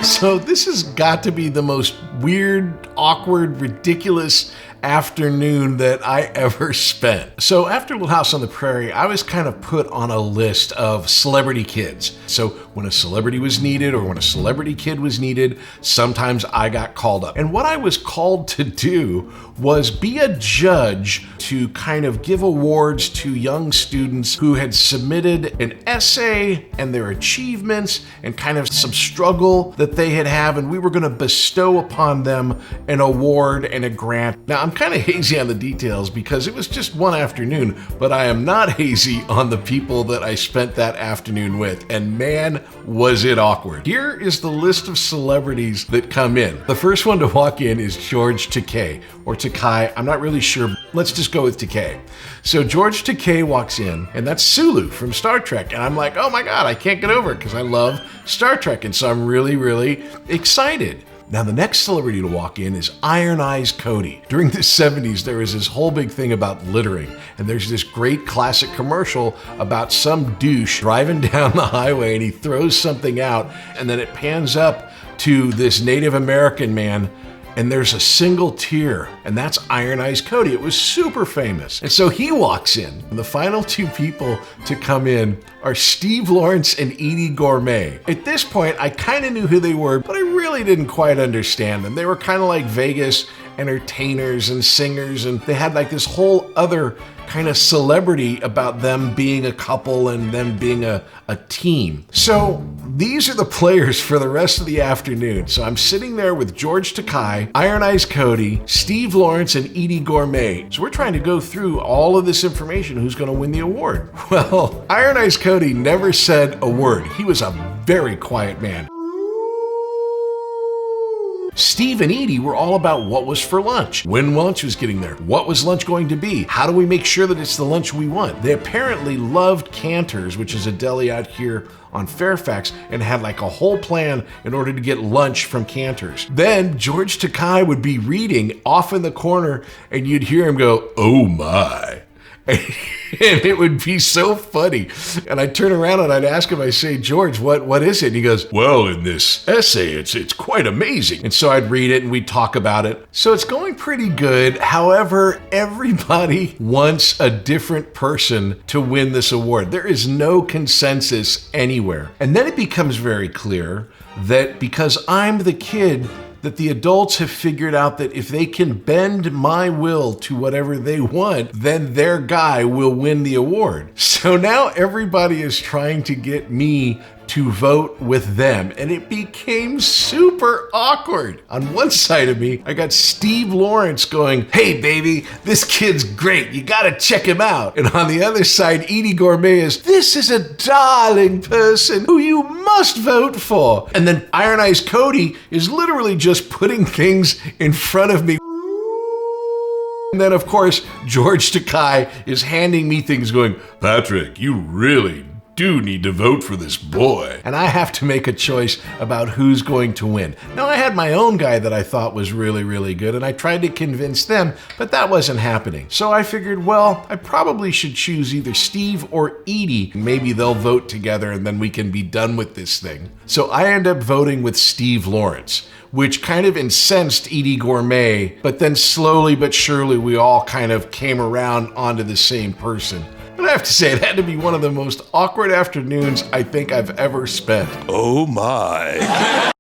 So this has got to be the most weird, awkward, ridiculous afternoon that I ever spent. So after Little House on the Prairie, I was kind of put on a list of celebrity kids. So when a celebrity was needed or when a celebrity kid was needed, sometimes I got called up. And what I was called to do was be a judge to kind of give awards to young students who had submitted an essay and their achievements and kind of some struggle that they had, and we were going to bestow upon them an award and a grant. Now, I'm kind of hazy on the details because it was just one afternoon, but I am not hazy on the people that I spent that afternoon with. And man, was it awkward. Here is the list of celebrities that come in. The first one to walk in is George Takei, or Takai. I'm not really sure. Let's just go with Takei. So George Takei walks in, and that's Sulu from Star Trek. And I'm like, oh my God, I can't get over it because I love Star Trek. And so I'm really, really excited. Now, the next celebrity to walk in is Iron Eyes Cody. During the 70s, there was this whole big thing about littering. And there's this great classic commercial about some douche driving down the highway and he throws something out. And then it pans up to this Native American man and there's a single tear, and that's Iron Eyes Cody. It was super famous. And so he walks in, and the final two people to come in are Steve Lawrence and Edie Gourmet. At this point, I kind of knew who they were, but I really didn't quite understand them. They were kind of like Vegas entertainers and singers, and they had like this whole other kind of celebrity about them being a couple and them being a team. So these are the players for the rest of the afternoon. So I'm sitting there with George Takei, Iron Eyes Cody, Steve Lawrence, and Edie Gourmet. So we're trying to go through all of this information, who's going to win the award. Well, Iron Eyes Cody never said a word. He was a very quiet man. Steve and Edie were all about what was for lunch, when lunch was getting there, what was lunch going to be, how do we make sure that it's the lunch we want. They apparently loved Cantor's, which is a deli out here on Fairfax, and had like a whole plan in order to get lunch from Cantor's. Then George Takei would be reading off in the corner and you'd hear him go, "Oh my." And it would be so funny. And I'd turn around and I'd ask him, I say, "George, what is it?" And he goes, "Well, in this essay, it's quite amazing." And so I'd read it and we'd talk about it. So it's going pretty good. However, everybody wants a different person to win this award. There is no consensus anywhere. And then it becomes very clear that because I'm the kid, that the adults have figured out that if they can bend my will to whatever they want, then their guy will win the award. So now everybody is trying to get me to vote with them, and it became super awkward. On one side of me, I got Steve Lawrence going, "Hey baby, this kid's great, you gotta check him out." And on the other side, Edie Gourmet is, "This is a darling person who you must vote for." And then Iron Eyes Cody is literally just putting things in front of me. And then of course, George Takei is handing me things going, "Patrick, you really do need to vote for this boy." And I have to make a choice about who's going to win. Now, I had my own guy that I thought was really, really good, and I tried to convince them, but that wasn't happening. So I figured, well, I probably should choose either Steve or Edie. Maybe they'll vote together and then we can be done with this thing. So I end up voting with Steve Lawrence, which kind of incensed Edie Gourmet, but then slowly but surely we all kind of came around onto the same person. But I have to say, it had to be one of the most awkward afternoons I think I've ever spent. Oh my.